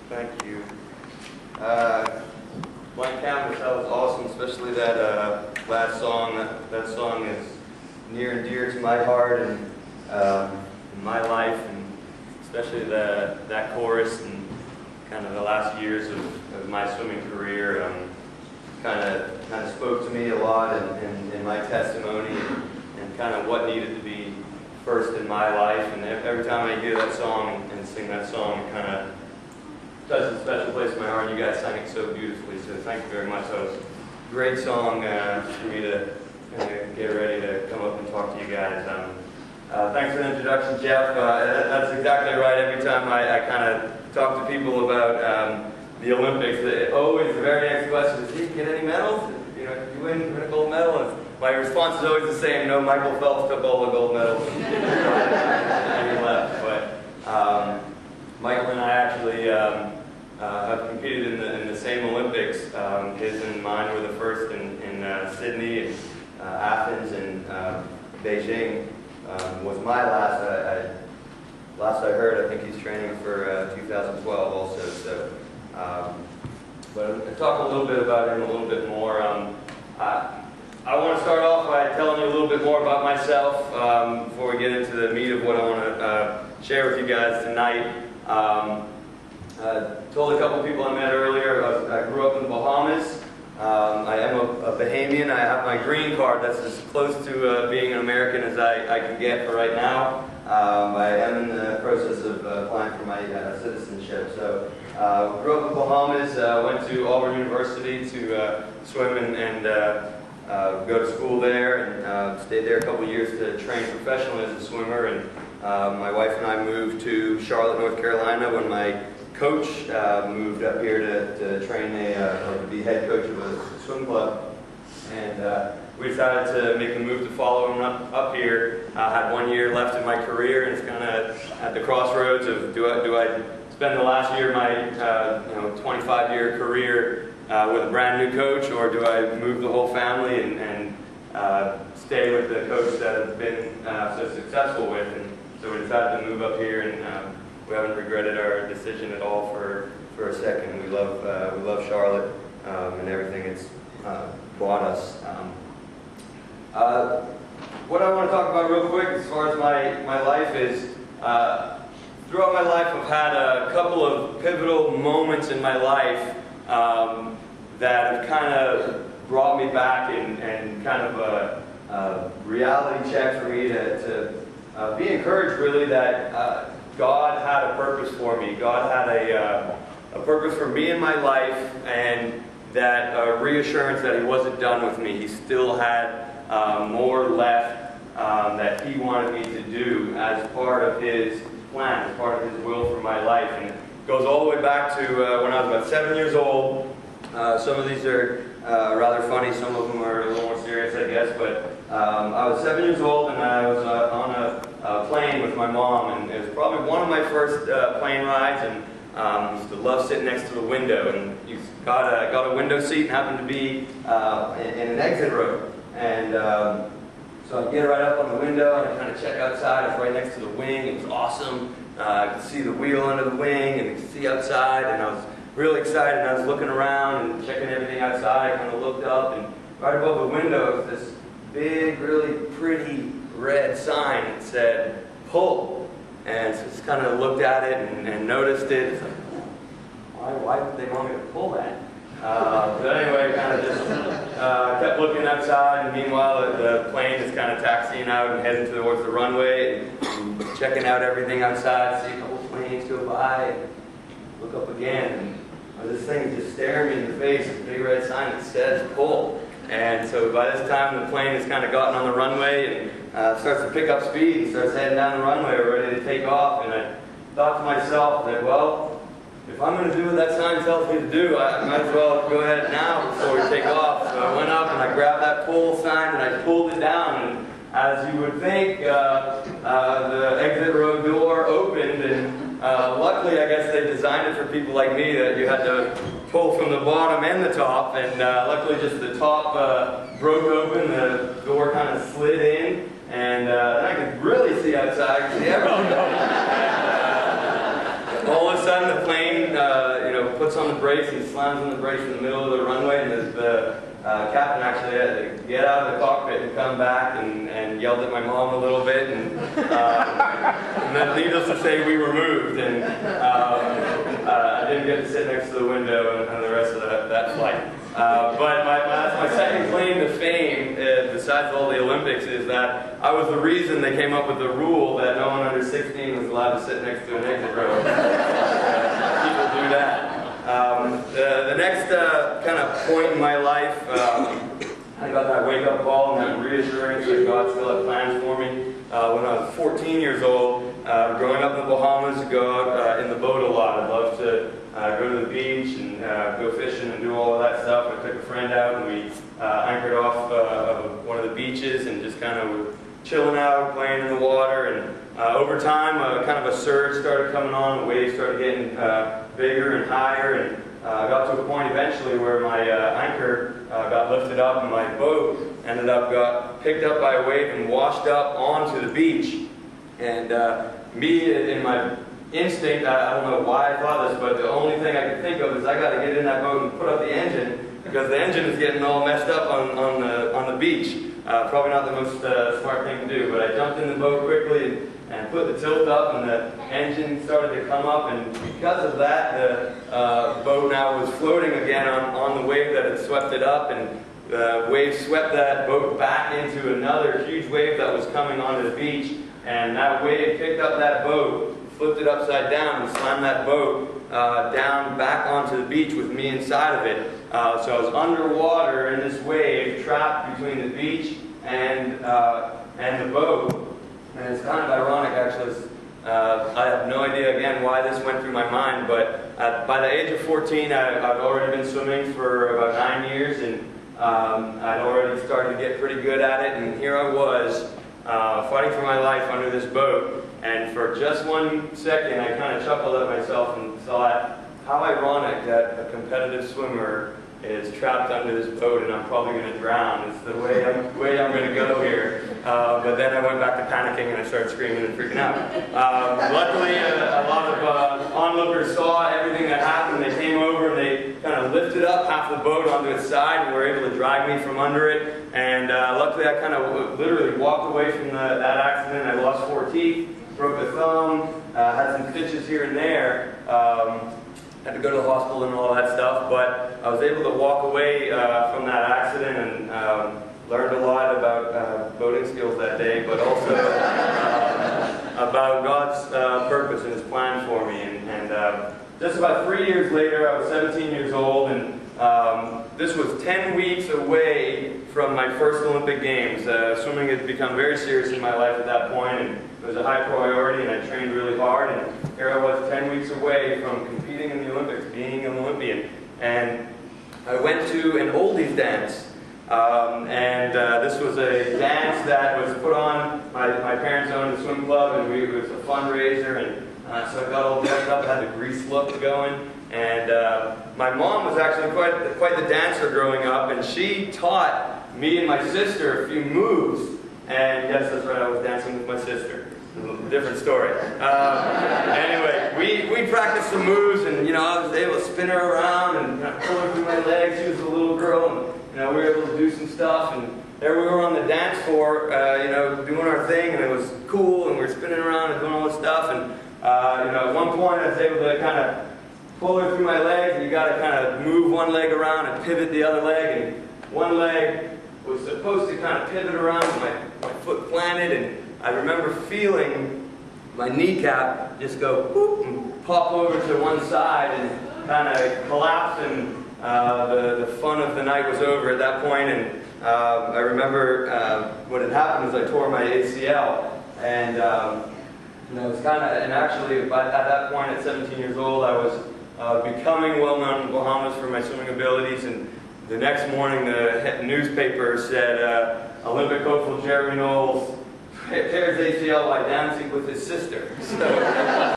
Thank you. Blank Canvas, that was awesome, especially that last song. That song is near and dear to my heart and in my life, and especially that chorus and kind of the last years of my swimming career kind of spoke to me a lot in my testimony and kind of what needed to be first in my life. And every time I hear that song and sing that song, it kind of touches a special place in my heart. You guys sang it so beautifully, so thank you very much. That was a great song for me to get ready to come up and talk to you guys. Thanks for the introduction, Jeff. That's exactly right. Every time I kind of talk to people about the Olympics, always the very next question is, did you get any medals? You know, did you win a gold medal? And my response is always the same: no, Michael Phelps took all the gold medals and he left. But Michael and I actually have competed in the same Olympics. His and mine were the first in Sydney, and Athens, and Beijing was my last. Last I heard, I think he's training for 2012 also. So, but I'll talk a little bit about him a little bit more. I want to start off by telling you a little bit more about myself before we get into the meat of what I want to share with you guys tonight. Told a couple people I met earlier, I grew up in the Bahamas. I am a Bahamian. I have my green card. That's as close to being an American as I can get for right now. I am in the process of applying for my citizenship. So, grew up in the Bahamas, went to Auburn University to swim and go to school there, and stayed there a couple of years to train professionally as a swimmer. And my wife and I moved to Charlotte, North Carolina when my coach moved up here to train or to be head coach of a swim club. And we decided to make the move to follow him up here. I had 1 year left in my career, and it's kind of at the crossroads of do I spend the last year of my 25-year career with a brand new coach, or do I move the whole family and stay with the coach that I've been so successful with? And so we decided to move up here, and we haven't regretted our decision at all for a second. We love Charlotte and everything it's brought us. What I want to talk about real quick as far as my life is, throughout my life I've had a couple of pivotal moments in my life that have kind of brought me back and kind of a reality check for me to be encouraged, really, that God had a purpose for me. God had a purpose for me in my life, and that reassurance that He wasn't done with me. He still had more left that He wanted me to do as part of His plan, as part of His will for my life. And it goes all the way back to when I was about 7 years old. Some of these are rather funny, some of them are a little more serious, I guess, but I was 7 years old, and I was on a plane with my mom, and it was probably one of my first plane rides, and I used to love sitting next to the window, and you got a window seat and happened to be in an exit row. And so I get right up on the window and I kind of check outside. It's right next to the wing. It was awesome. I could see the wheel under the wing and I could see outside, and I was really excited. And I was looking around and checking everything outside. I kind of looked up, and right above the window was this big, really pretty red sign that said, "Pull." And so I just kind of looked at it and noticed it. It's like, why would they want me to pull that? But anyway, kind of just kept looking outside, and meanwhile the plane is kind of taxiing out and heading towards the runway, and checking out everything outside, see a couple planes go by, and look up again, and this thing is just staring me in the face, a big red sign that says "Pull." And so by this time the plane has kind of gotten on the runway and starts to pick up speed and starts heading down the runway, ready to take off. And I thought to myself that, well, if I'm going to do what that sign tells me to do, I might as well go ahead now before we take off. So I went up and I grabbed that pull sign and I pulled it down. And as you would think, the exit row door opened, and luckily, I guess they designed it for people like me that you had to pull from the bottom and the top. And luckily, just the top broke open, the door kind of slid in, and then I could really see outside, I could see everything. All of a sudden, the plane puts on the brakes and slams on the brakes in the middle of the runway, and the captain actually had to get out of the cockpit and come back and yelled at my mom a little bit, and then needless to say, we were moved, and I didn't get to sit next to the window and the rest of that flight. But that's my second claim to fame, besides all the Olympics, is that I was the reason they came up with the rule that no one under 16 was allowed to sit next to an exit row. People do that. The next kind of point in my life, I got that wake-up call and that reassurance that God still had plans for me. When I was 14 years old, growing up in the Bahamas, go out in the boat a lot. I loved to go to the beach and go fishing and do all of that stuff. I took a friend out and we anchored off of one of the beaches and just kind of were chilling out, playing in the water. And over time, kind of a surge started coming on. The waves started getting bigger and higher. And I got to a point eventually where my anchor got lifted up and my boat got picked up by a wave and washed up onto the beach. And me, in my instinct, I don't know why I thought this, but the only thing I could think of is I got to get in that boat and put up the engine, because the engine is getting all messed up on the beach. Probably not the most smart thing to do, but I jumped in the boat quickly and put the tilt up, and the engine started to come up, and because of that, the boat now was floating again on the wave that had swept it up, and the wave swept that boat back into another huge wave that was coming onto the beach, and that wave picked up that boat, flipped it upside down, and slammed that boat down back onto the beach with me inside of it. So I was underwater in this wave, trapped between the beach and the boat. And it's kind of ironic, actually. I have no idea, again, why this went through my mind, but by the age of 14, I'd already been swimming for about 9 years, and I'd already started to get pretty good at it, and here I was, fighting for my life under this boat. And for just 1 second, I kind of chuckled at myself and thought, how ironic that a competitive swimmer is trapped under this boat and I'm probably going to drown. It's the way I'm going to go here. But then I went back to panicking and I started screaming and freaking out. Luckily, a lot of onlookers saw everything that happened. They came over and they kind of lifted up half the boat onto its side and were able to drag me from under it. And luckily, I kind of literally walked away from that accident. I lost 4 teeth. Broke a thumb, had some stitches here and there, had to go to the hospital and all that stuff, but I was able to walk away from that accident and learned a lot about boating skills that day, but also about God's purpose and His plan for me. And just about 3 years later, I was 17 years old, and this was 10 weeks away from my first Olympic Games. Swimming had become very serious in my life at that point, and it was a high priority, and I trained really hard. And here I was 10 weeks away from competing in the Olympics, being an Olympian. And I went to an oldies dance. This was a dance that was put on. My parents owned a swim club, and it was a fundraiser. And so I got all dressed up, had the grease look going. And my mom was actually quite the dancer growing up, and she taught me and my sister a few moves. And yes, that's right, I was dancing with my sister. Different story. Anyway, we practiced some moves, and I was able to spin her around and pull her through my legs. She was a little girl, and we were able to do some stuff. And there we were on the dance floor, doing our thing, and it was cool. And we were spinning around and doing all this stuff. And at one point, I was able to kind of pull her through my legs, and you got to kind of move one leg around and pivot the other leg, and one leg was supposed to kind of pivot around with my foot planted, and I remember feeling my kneecap just go whoop and pop over to one side and kind of collapse, and the fun of the night was over at that point. And I remember what had happened is I tore my ACL, and it was kind of, and actually at that point at 17 years old, I was becoming well known in the Bahamas for my swimming abilities, and the next morning the newspaper said Olympic hopeful Jeremy Knowles tears ACL by dancing with his sister. So